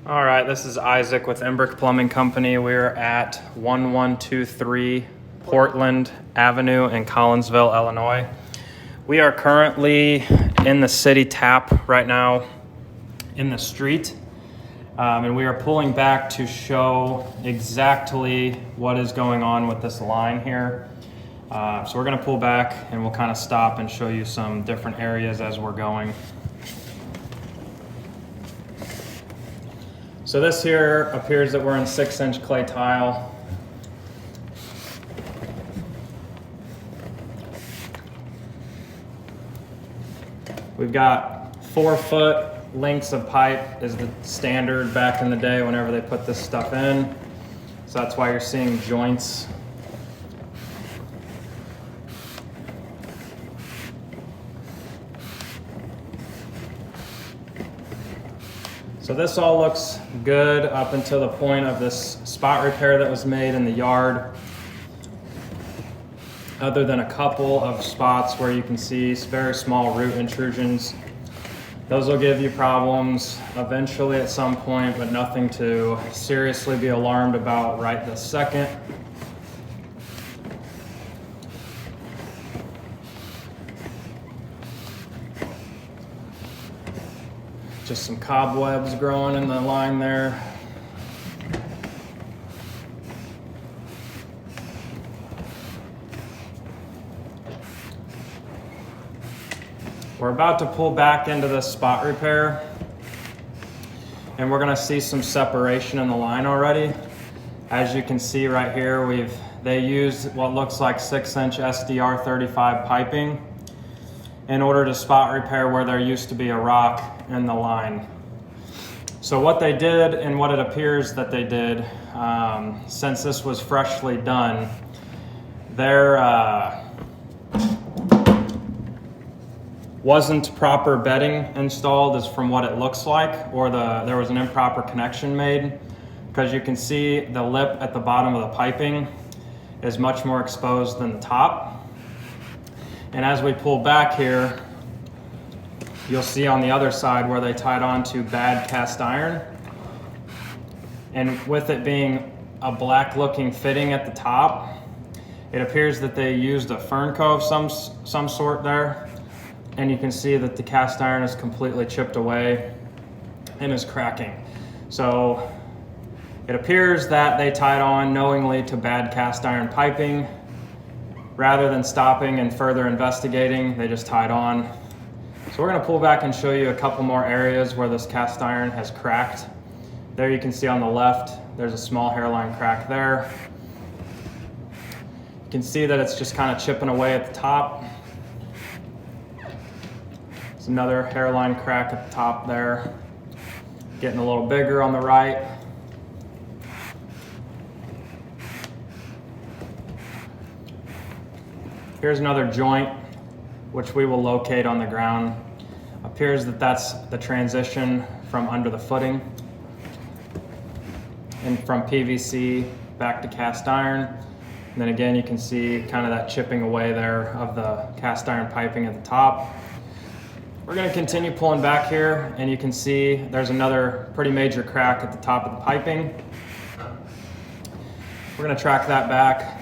All right, this is Isaac with Embrick Plumbing Company. We're at 1123 Portland Avenue in Collinsville, Illinois. We are currently in the city tap right now in the street, and we are pulling back to show exactly what is going on with this line here. So we're gonna pull back and we'll kind of stop and show you some different areas as we're going. So this here appears that we're in 6-inch clay tile. We've got 4-foot lengths of pipe is the standard back in the day whenever they put this stuff in. So that's why you're seeing joints. So this all looks good up until the point of this spot repair that was made in the yard. Other than a couple of spots where you can see very small root intrusions. Those will give you problems eventually at some point, but nothing to seriously be alarmed about right this second. Just some cobwebs growing in the line there. We're about to pull back into this spot repair, and we're gonna see some separation in the line already. As you can see right here, they used what looks like 6-inch SDR 35 piping in order to spot repair where there used to be a rock in the line. So what they did, and what it appears that they did, since this was freshly done, there wasn't proper bedding installed as from what it looks like, or there was an improper connection made, because you can see the lip at the bottom of the piping is much more exposed than the top. And as we pull back here, you'll see on the other side where they tied on to bad cast iron. And with it being a black looking fitting at the top, it appears that they used a Fernco of some sort there. And you can see that the cast iron is completely chipped away and is cracking. So it appears that they tied on knowingly to bad cast iron piping. Rather than stopping and further investigating, they just tied on. So we're gonna pull back and show you a couple more areas where this cast iron has cracked. There you can see on the left, there's a small hairline crack there. You can see that it's just kind of chipping away at the top. There's another hairline crack at the top there. Getting a little bigger on the right. Here's another joint, which we will locate on the ground. Appears that that's the transition from under the footing and from PVC back to cast iron. And then again, you can see kind of that chipping away there of the cast iron piping at the top. We're gonna continue pulling back here, and you can see there's another pretty major crack at the top of the piping. We're gonna track that back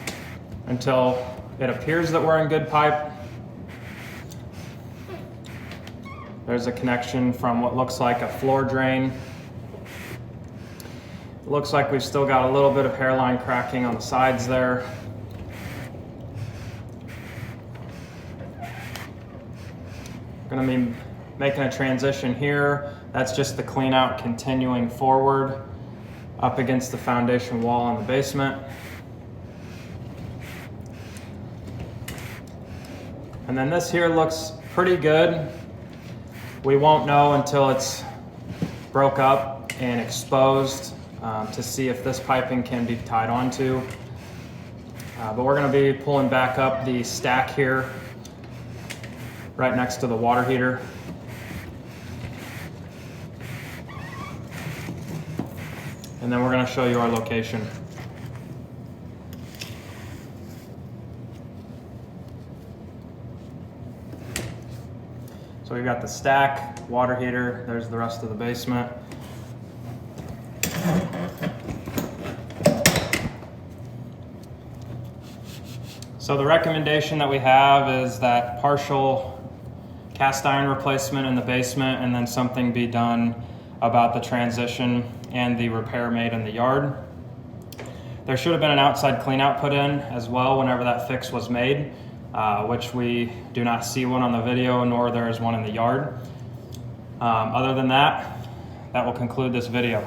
until it appears that we're in good pipe. There's a connection from what looks like a floor drain. It looks like we've still got a little bit of hairline cracking on the sides there. Gonna be making a transition here. That's just the clean out continuing forward up against the foundation wall in the basement. And then this here looks pretty good. We won't know until it's broke up and exposed to see if this piping can be tied onto. But we're gonna be pulling back up the stack here, right next to the water heater. And then we're gonna show you our location. So we've got the stack, water heater, there's the rest of the basement. So the recommendation that we have is that partial cast iron replacement in the basement, and then something be done about the transition and the repair made in the yard. There should have been an outside clean out put in as well whenever that fix was made, which we do not see one on the video, nor there is one in the yard. Other than that, that will conclude this video.